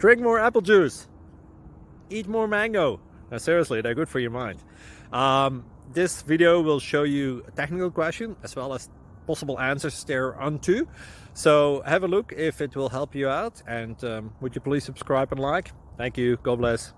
Drink more apple juice. Eat more mango. No, seriously, they're good for your mind. This video will show you a technical question as well as possible answers thereunto. So have a look if it will help you out, and would you please subscribe and like? Thank you. God bless.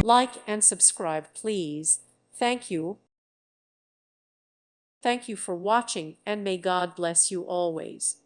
Like and subscribe, please. Thank you. Thank you for watching, and may God bless you always.